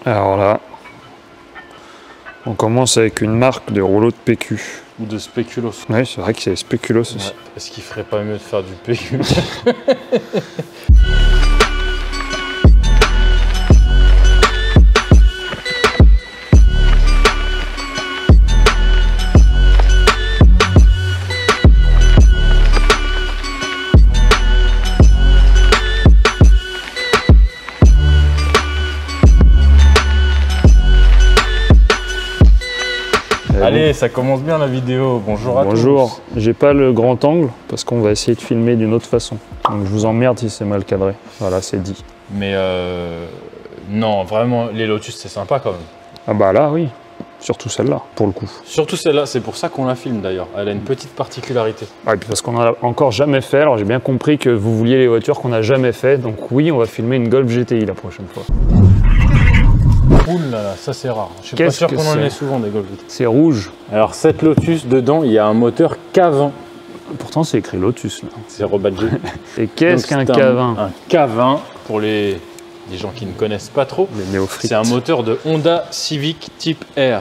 Alors là, on commence avec une marque de rouleau de PQ. Ou de spéculoos. Oui, c'est vrai que c'est spéculoos aussi. Ouais. Est-ce qu'il ferait pas mieux de faire du PQ? Allez, ça commence bien la vidéo. Bonjour à tous. Bonjour. J'ai pas le grand angle parce qu'on va essayer de filmer d'une autre façon. Donc je vous emmerde si c'est mal cadré. Voilà, c'est dit. Mais non, vraiment, les Lotus, c'est sympa quand même. Ah bah là, oui. Surtout celle-là, pour le coup. Surtout celle-là, c'est pour ça qu'on la filme d'ailleurs. Elle a une petite particularité. Ah, et puis parce qu'on en a encore jamais fait. Alors j'ai bien compris que vous vouliez les voitures qu'on n'a jamais fait. Donc oui, on va filmer une Golf GTI la prochaine fois. Ouh là là, ça c'est rare. Je suis pas sûr qu'on en ait souvent des Golf GTI. C'est rouge. Alors cette Lotus, dedans, il y a un moteur K20. Pourtant c'est écrit Lotus là. C'est rebadgé. Et qu'est-ce qu'un K20? Un K20, pour les gens qui ne connaissent pas trop, Les néophytes. c'est un moteur de Honda Civic Type R.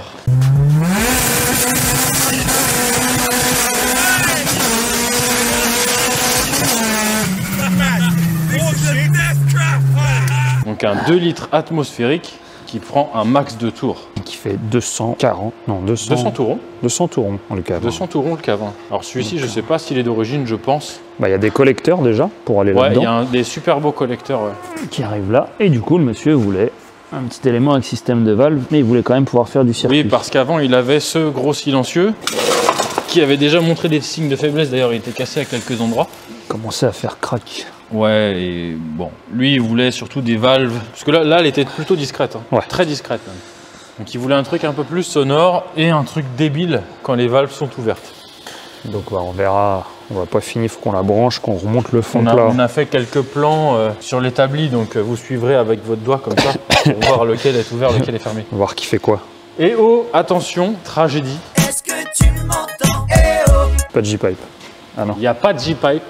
Donc un 2 litres atmosphérique qui prend un max de tours. Qui fait 240, non 200 tours. 200 tours le K20. 200 tours le K20. Alors celui-ci, je ne sais pas s'il est d'origine, je pense. Bah il y a des collecteurs déjà pour aller Ouais, là-dedans. il y a des super beaux collecteurs. Ouais. Qui arrivent là. Et du coup le monsieur voulait un petit élément avec système de valve, mais il voulait quand même pouvoir faire du circuit. Oui, parce qu'avant il avait ce gros silencieux qui avait déjà montré des signes de faiblesse. D'ailleurs, il était cassé à quelques endroits. Il commençait à faire crack. Ouais, et bon, lui il voulait surtout des valves, parce que là elle était plutôt discrète, hein. Ouais. Très discrète même. Donc il voulait un truc un peu plus sonore et un truc débile quand les valves sont ouvertes. Donc bah, on verra, on va pas finir, il faut qu'on la branche, qu'on remonte le fond On plat. a fait quelques plans sur l'établi, donc vous suivrez avec votre doigt comme ça pour voir lequel est ouvert, lequel est fermé. On va voir qui fait quoi. Et oh, attention, tragédie, Est-ce que tu m'entends? Eh oh! Pas de J-pipe. Ah non. il n'y a pas de J-pipe.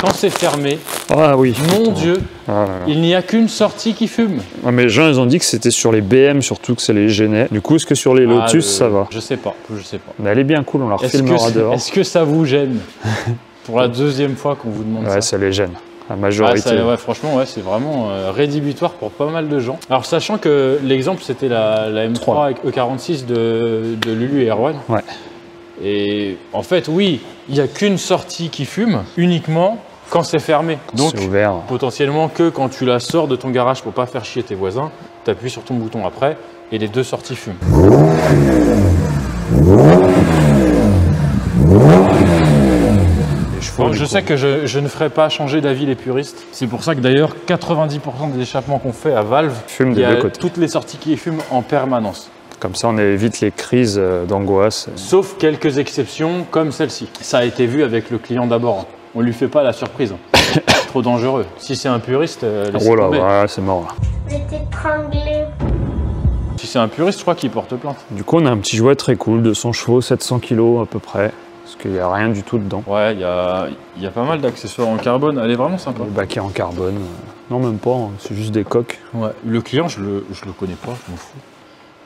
Quand c'est fermé, Ah oui. mon Dieu, Ah, là, là. il n'y a qu'une sortie qui fume. Ouais, mais les gens ils ont dit que c'était sur les BM surtout que ça les gênait. Du coup est-ce que sur les Lotus ça va? Je sais pas, je sais pas. Mais elle est bien cool, on la refilmera dehors. Est-ce que ça vous gêne? Pour la deuxième fois qu'on vous demande Ouais, ça. ça les gêne. La Ah, majorité. ouais, franchement, ouais, c'est vraiment rédhibitoire pour pas mal de gens. Alors, sachant que l'exemple, c'était la M3 avec E46 de Lulu et Erwan. Ouais. Et en fait, oui, il n'y a qu'une sortie qui fume, uniquement quand c'est fermé. Donc, C'est ouvert. potentiellement que quand tu la sors de ton garage pour pas faire chier tes voisins, tu appuies sur ton bouton après et les deux sorties fument. Donc, je sais que je ne ferai pas changer d'avis les puristes. C'est pour ça que d'ailleurs 90% des échappements qu'on fait à valve, Fume il des y a deux côtés. toutes les sorties qui fument en permanence. Comme ça on évite les crises d'angoisse. Sauf quelques exceptions comme celle-ci. Ça a été vu avec le client d'abord. On lui fait pas la surprise. Trop dangereux. Si c'est un puriste, laissez Oh là, tomber. voilà, c'est mort là. Je vais t'étrangler. Si c'est un puriste, je crois qu'il porte plainte. Du coup on a un petit jouet très cool, 200 chevaux, 700 kg à peu près. Parce qu'il n'y a rien du tout dedans. Ouais, il y a pas mal d'accessoires en carbone. Elle est vraiment sympa. Le baquet en carbone. Non même pas, hein, c'est juste des coques. Ouais. Le client, je le connais pas, je m'en fous.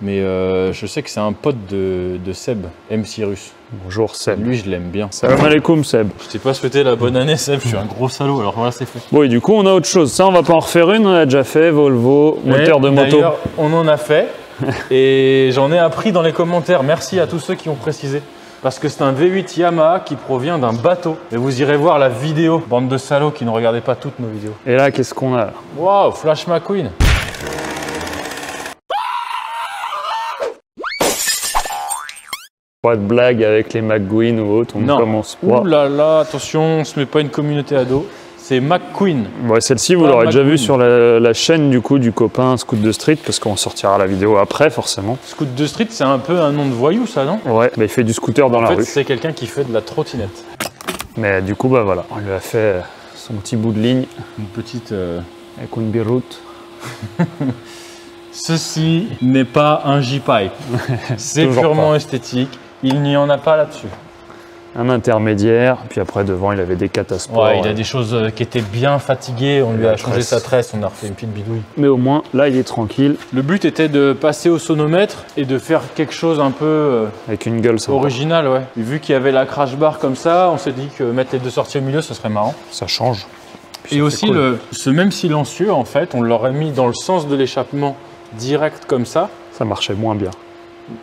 Mais je sais que c'est un pote de Seb, M. Cyrus. Bonjour Seb. Lui, je l'aime bien. Salam alaikum Seb. Je t'ai pas souhaité la bonne année, Seb, je suis un gros salaud, alors voilà, c'est fait. Bon et du coup on a autre chose. Ça on va pas en refaire une, on a déjà fait, Volvo, moteur de moto. D'ailleurs, on en a fait et j'en ai appris dans les commentaires. Merci à tous ceux qui ont précisé. Parce que c'est un V8 Yamaha qui provient d'un bateau. Et vous irez voir la vidéo. Bande de salauds qui ne regardez pas toutes nos vidéos. Et là qu'est-ce qu'on a là? Waouh, Flash McQueen. Pas de blague avec les McQueen ou autres, on ne commence pas. Ouh là là, attention, on se met pas une communauté ado. C'est McQueen. Ouais, celle-ci, vous Pas l'aurez déjà McQueen. vu sur la chaîne du coup du copain Scoot de Street, parce qu'on sortira la vidéo après forcément. Scoot de Street, c'est un peu un nom de voyou, ça, non? Ouais, bah, il fait du scooter dans En la fait, rue. c'est quelqu'un qui fait de la trottinette. Mais du coup, bah voilà, on lui a fait son petit bout de ligne Une petite... avec une biroute. Ceci n'est pas un J-Pipe. C'est Toujours purement pas. esthétique. Il n'y en a pas là-dessus. un intermédiaire, puis après devant il avait des catasports. Ouais, il a des choses qui étaient bien fatiguées, on lui a changé tresse. sa tresse, on a refait une petite bidouille. Mais au moins là il est tranquille, Le but était de passer au sonomètre et de faire quelque chose un peu avec une gueule sympa. original, ouais. Et vu qu'il y avait la crash bar comme ça, on s'est dit que mettre les deux sorties au milieu, ce serait marrant. Ça change. Puis Et ça aussi, fait cool. ce même silencieux, en fait, on l'aurait mis dans le sens de l'échappement direct comme ça. Ça marchait moins bien.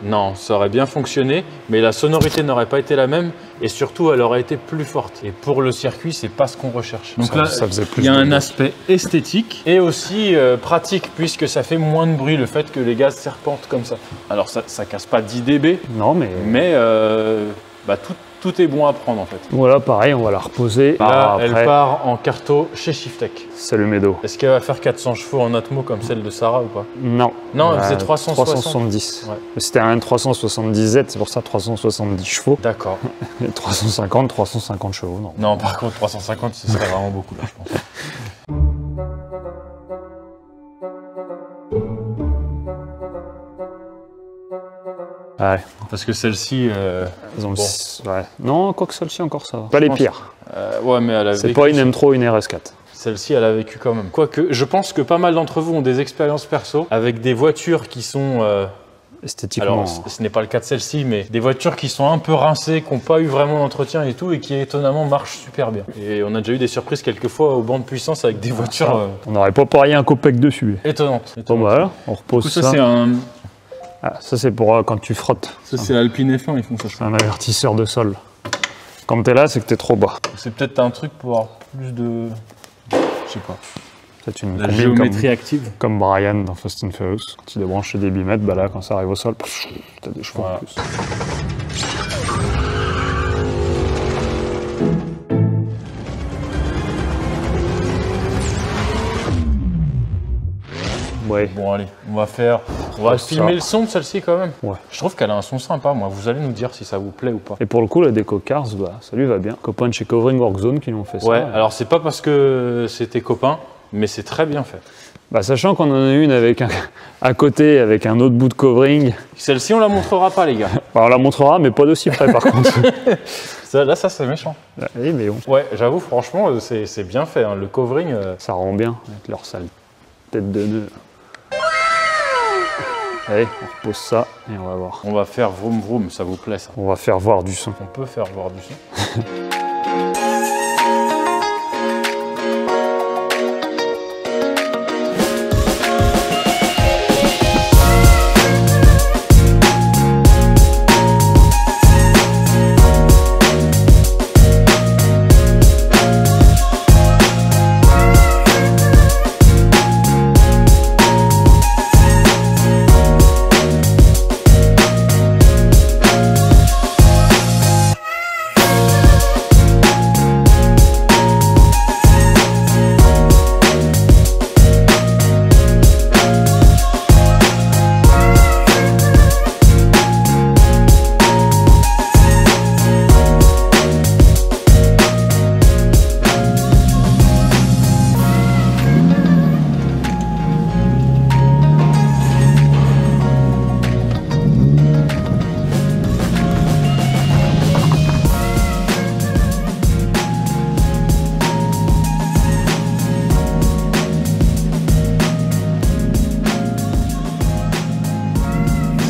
Non, ça aurait bien fonctionné, mais la sonorité n'aurait pas été la même et surtout, elle aurait été plus forte. Et pour le circuit, c'est pas ce qu'on recherche. Donc Ça faisait plus il y a de un bruit. aspect esthétique et aussi pratique puisque ça fait moins de bruit le fait que les gaz serpentent comme ça. Alors ça casse pas 10 dB, Non mais mais tout est bon à prendre en fait. voilà, pareil, on va la reposer. Là, après, elle part en carto chez Shiftech. c'est le Médo. Est-ce qu'elle va faire 400 chevaux en Atmo comme celle de Sarah ou pas? Non. Non, elle faisait 360. 370. Ouais. C'était un 370Z, c'est pour ça 370 chevaux. D'accord. Et 350 chevaux, non. Non, par contre, 350, ce serait vraiment beaucoup là, je pense. Ouais, Parce que celle-ci, ils ont Bon. ouais. Non, quoi que celle-ci encore ça va. Pas les pense- pires. ouais, mais elle a C'est vécu. pas une M3 ou une RS4. Celle-ci, elle a vécu quand même. Quoique, je pense que pas mal d'entre vous ont des expériences perso avec des voitures qui sont. Esthétiquement. Alors, ce n'est pas le cas de celle-ci, mais des voitures qui sont un peu rincées, qui n'ont pas eu vraiment d'entretien et tout, et qui étonnamment marchent super bien. Et on a déjà eu des surprises quelquefois au banc de puissance avec des voitures On n'aurait pas parié un copec dessus. étonnantes. Bon bah voilà, on Du repose coup, ça. ça, c'est un. Ah, ça c'est pour quand tu frottes. Ça, c'est Alpine F1, ils font ça. C'est un avertisseur de sol. Quand t'es là, c'est que t'es trop bas. C'est peut-être un truc pour avoir plus de. Je sais pas. C'est une La combine géométrie active. comme Brian dans Fast and Furious. Quand il débranche des bimètres, bah là, quand ça arrive au sol, t'as des chevaux Voilà. en plus. Ouais. Bon, allez, on va filmer ça. le son de celle-ci quand même. Ouais. Je trouve qu'elle a un son sympa, moi. Vous allez nous dire si ça vous plaît ou pas. Et pour le coup, la déco Cars, bah, ça lui va bien. Copains de chez Covering Workzone qui l'ont fait ça. Ouais, alors c'est pas parce que c'était copain, mais c'est très bien fait. Bah, sachant qu'on en a une avec à côté avec un autre bout de covering. Celle-ci, on la montrera pas, les gars. Bah, on la montrera, mais pas d'aussi près par contre. Ça, c'est méchant. Oui, mais bon, Ouais, j'avoue, franchement, c'est bien fait. Hein. Le covering, ça rend bien avec leur sale tête de nœud. Allez, on repose ça et on va voir. on va faire vroom vroom, ça vous plaît ça? On va faire voir du son. On peut faire voir du son.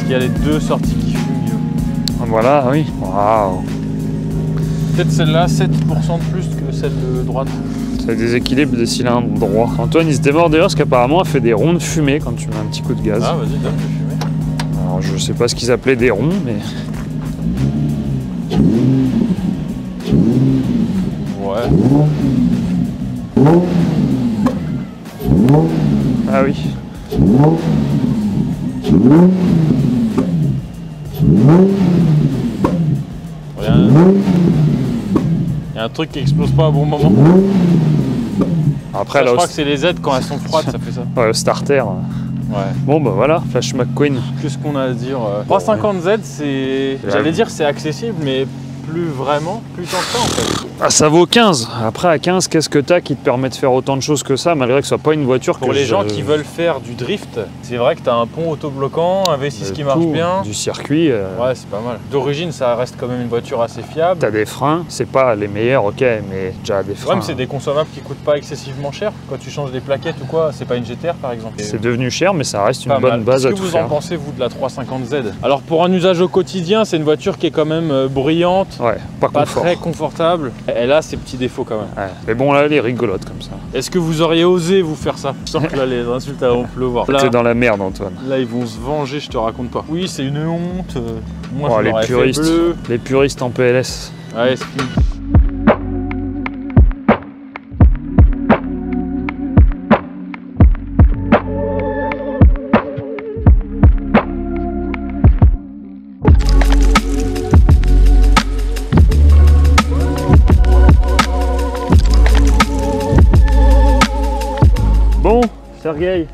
Il y a les deux sorties qui fument mieux. Voilà, oui. Waouh. Peut-être celle-là, 7% de plus que celle de droite. Ça déséquilibre des cylindres droits. Antoine, il se démord d'ailleurs parce qu'apparemment, elle fait des ronds de fumée quand tu mets un petit coup de gaz. Ah, vas-y, donne le fumer. Alors, je sais pas ce qu'ils appelaient des ronds, mais Ouais. ah oui. Rien. Il y a un truc qui explose pas au bon moment. Après, Ça, je là, crois que c'est les aides quand elles sont froides, ça fait ça. ouais, au starter. Ouais. Bon, bah voilà, Flash McQueen. Qu'est-ce qu'on a à dire 350Z, c'est. J'allais dire c'est accessible, mais plus vraiment, plus tant que ça en fait. Ah, ça vaut 15. Après, à 15, qu'est-ce que t'as qui te permet de faire autant de choses que ça, malgré que ce soit pas une voiture Pour les gens qui veulent faire du drift, c'est vrai que tu as un pont autobloquant, un V6 qui marche bien. Du circuit. Ouais, c'est pas mal. D'origine, ça reste quand même une voiture assez fiable. T'as des freins, c'est pas les meilleurs, ok, mais déjà des Le freins. problème, c'est des consommables qui coûtent pas excessivement cher. Quand tu changes des plaquettes ou quoi, c'est pas une GTR par exemple. C'est devenu cher, mais ça reste une Pas bonne mal. base à Qu'est-ce tout que vous faire. en pensez, vous, de la 350Z? Alors, pour un usage au quotidien, c'est une voiture qui est quand même bruyante, Ouais, pas pas confort. très confortable. Elle a ses petits défauts quand même. Ouais. Mais bon, là, elle est rigolote comme ça. Est-ce que vous auriez osé vous faire ça? Je sens que là, les insultes vont pleuvoir. T'es dans la merde, Antoine. Là, ils vont se venger, je te raconte pas. Oui, c'est une honte. Moi, Oh, je les l'aurais fait puristes. bleu. Les puristes en PLS. Ouais, c'est fini. Bon, Sergueï.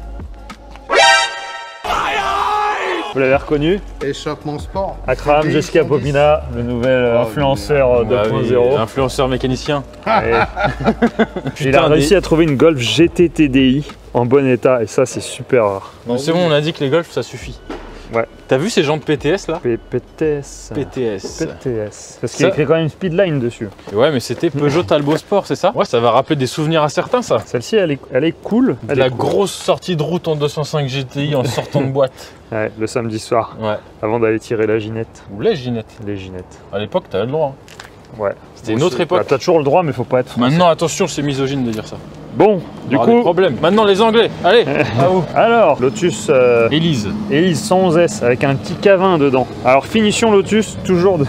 Vous l'avez reconnu? Échappement sport. Akram, GTI Jessica 110. Popina, le nouvel influenceur Bah oui, 2.0. influenceur mécanicien. Et il a Putain, réussi à trouver une Golf GT TDI en bon état et ça c'est super rare. Mais c'est bon, on a dit que les golfs, ça suffit. Ouais. T'as vu ces jantes PTS là? PTS. PTS. PTS. Parce qu'il y a Ça- écrit quand même Speedline dessus. Ouais, mais c'était Peugeot Talbot Sport, c'est ça? Ouais, ça va rappeler des souvenirs à certains, ça. Celle-ci elle est cool. Elle La est cool. grosse sortie de route en 205 GTI en sortant de boîte. Ouais, le samedi soir, Ouais. avant d'aller tirer la ginette. Ou les Ginette. Les ginettes. À l'époque, t'avais le droit. Ouais. C'était une autre époque. Bah, t'as toujours le droit mais faut pas être français. Maintenant, attention, c'est misogyne de dire ça. Bon, du Il y aura des coup, problèmes. Maintenant, les Anglais. Allez, à vous. alors, Lotus Élise. Elise 111S avec un petit K20 dedans. Alors, finition Lotus, toujours de...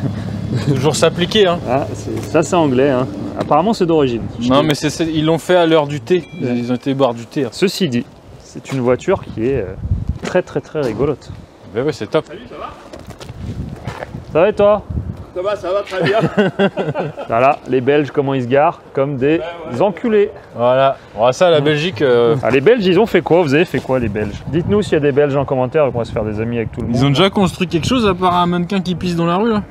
Toujours s'appliquer, hein. Ah, ça c'est anglais, hein. Apparemment c'est d'origine. Non, mais ils l'ont fait à l'heure du thé. Ils ont été boire du thé. Hein. Ceci dit, c'est une voiture qui est très rigolote. Ben ouais, c'est top. Ça va et toi? Ça va très bien. Voilà, les Belges comment ils se garent? Comme des enculés. Voilà. Bon, ça, la Belgique, Ah, les Belges ils ont fait quoi? Vous avez fait quoi les Belges? Dites-nous s'il y a des Belges en commentaire et qu'on va se faire des amis avec tout le monde. ils ont déjà construit quelque chose à part un mannequin qui pisse dans la rue, là?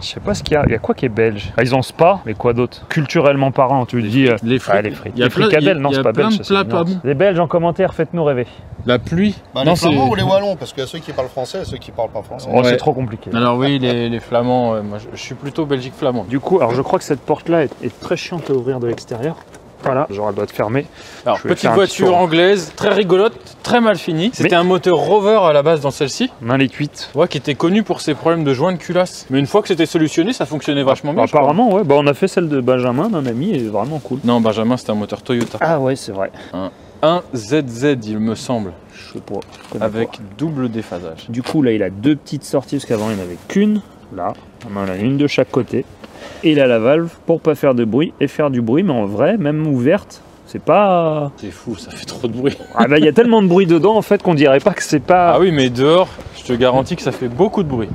Je sais pas ce qu'il y a. Il y a quoi qui est belge? Ah, ils ont Spa, mais quoi d'autre? Culturellement parlant, tu dis. Les frites. Ah, les frites. Il y a Les plein- fricadelles, non il y a c'est pas plein belge. de ça, c'est plats du pas Nord. bons. Les Belges en commentaire, faites-nous rêver. La pluie. Bah, Non, les c'est- Flamands ou les Wallons, parce qu'il y a ceux qui parlent français et ceux qui parlent pas français. Oh, Ouais. c'est trop compliqué. Alors oui, les Flamands, moi je suis plutôt Belgique flamand. Du coup, alors je crois que cette porte-là est très chiante à ouvrir de l'extérieur. Voilà, genre elle doit être fermée. Alors Je vais petite faire un petit voiture tour. anglaise, très rigolote, très mal finie. C'était un moteur Rover à la base dans celle-ci, On a les cuites. ouais, qui était connu pour ses problèmes de joint de culasse. Mais une fois que c'était solutionné, ça fonctionnait vachement bien. je crois. Apparemment, ouais. Bah, on a fait celle de Benjamin, d'un ami, et vraiment cool. Non, Benjamin, c'était un moteur Toyota. Ah ouais, c'est vrai. Un ZZ, il me semble, Je sais pas. je connais avec pas. double déphasage. Du coup, là, il a deux petites sorties, parce qu'avant, il n'y en avait qu'une. Là, on en a une de chaque côté. Et il a la valve pour pas faire de bruit et faire du bruit, mais en vrai, même ouverte, c'est pas. C'est fou, ça fait trop de bruit. Ah bah, il y a tellement de bruit dedans, en fait, qu'on dirait pas que c'est pas. Ah oui, mais dehors, je te garantis que ça fait beaucoup de bruit.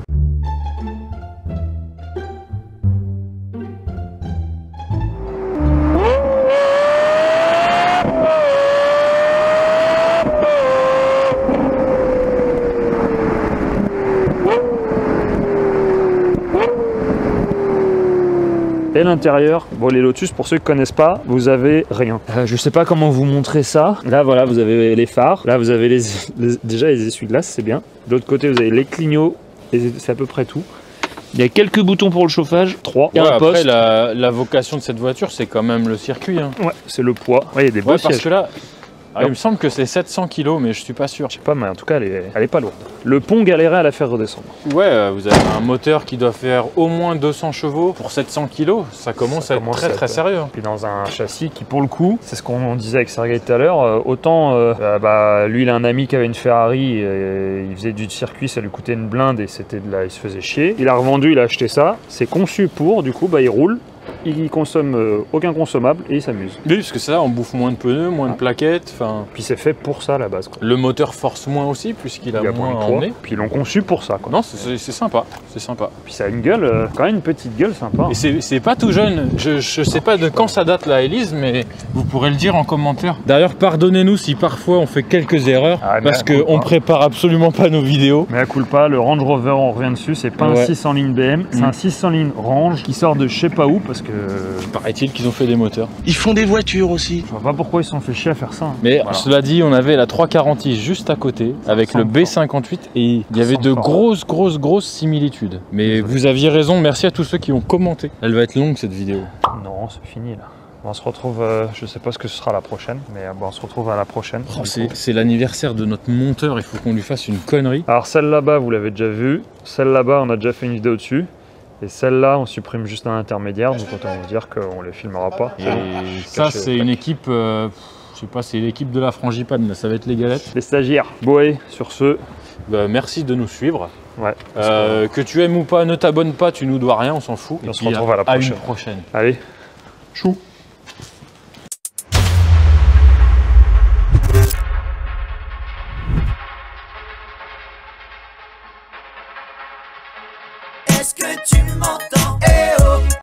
Et l'intérieur, bon les Lotus, pour ceux qui connaissent pas, vous avez rien. Je sais pas comment vous montrer ça. Là voilà, vous avez les phares. Là vous avez déjà les essuie-glaces, c'est bien. De l'autre côté, vous avez les clignots. Et c'est à peu près tout. Il y a quelques boutons pour le chauffage, 3. Ouais, un après, poste. la vocation de cette voiture, c'est quand même le circuit. Hein. Ouais, c'est le poids. Ouais, il y a des beaux Ouais, parce sièges. que là, il me semble que c'est 700 kg, mais je suis pas sûr. Je sais pas, mais en tout cas, elle est pas lourde. Le pont galérait à la faire redescendre. Ouais, vous avez un moteur qui doit faire au moins 200 chevaux pour 700 kg. Ça commence à être très sérieux. Hein. Puis dans un châssis qui, pour le coup, c'est ce qu'on disait avec Sergueï tout à l'heure, autant lui, il a un ami qui avait une Ferrari, il faisait du circuit, ça lui coûtait une blinde et c'était de là, il se faisait chier. Il a revendu, il a acheté ça. C'est conçu pour, du coup, il roule. Il consomme aucun consommable et il s'amuse. Oui, parce que ça, on bouffe moins de pneus, moins de plaquettes. Enfin, Puis c'est fait pour ça à la base. Quoi. le moteur force moins aussi, puisqu'il a Il y a moins moins à de poids. emmener. Puis ils l'ont conçu pour ça. Quoi. Non, c'est sympa. C'est sympa. Puis ça a une gueule, quand même une petite gueule sympa. Et c'est pas tout jeune. Je sais pas de quand ça date la Élise, mais vous pourrez le dire en commentaire. D'ailleurs, pardonnez-nous si parfois on fait quelques erreurs, Ah, mais parce à coup qu'on pas. prépare absolument pas nos vidéos. Mais à culpa, le Range Rover, on revient dessus, c'est pas un Ouais. 600 lignes BM, c'est un 600 lignes Range qui sort de je sais pas où, parce parce que Paraît-il qu'ils ont fait des moteurs. Ils font des voitures aussi. je vois pas pourquoi ils se sont fait chier à faire ça. Hein. Mais Voilà. cela dit, on avait la 340i juste à côté avec le B58 et il y avait de grosses similitudes. Mais vous aviez raison, merci à tous ceux qui ont commenté. Elle va être longue cette vidéo. Non, c'est fini là. On se retrouve, je sais pas ce que ce sera la prochaine, mais bon, on se retrouve à la prochaine. Oh, c'est l'anniversaire de notre monteur, il faut qu'on lui fasse une connerie. Alors celle là-bas, vous l'avez déjà vue. Celle là-bas, on a déjà fait une vidéo dessus. Et celle-là, on supprime juste un intermédiaire, donc autant vous dire qu'on les filmera pas. Et ça, c'est une équipe, je sais pas, c'est l'équipe de la frangipane, là, ça va être les galettes. Les stagiaires. Bon, allez, sur ce, Bah, merci de nous suivre. ouais. Que tu aimes ou pas, ne t'abonne pas, tu nous dois rien, on s'en fout. On Et se puis, retrouve à la À une prochaine. prochaine. Allez, chou.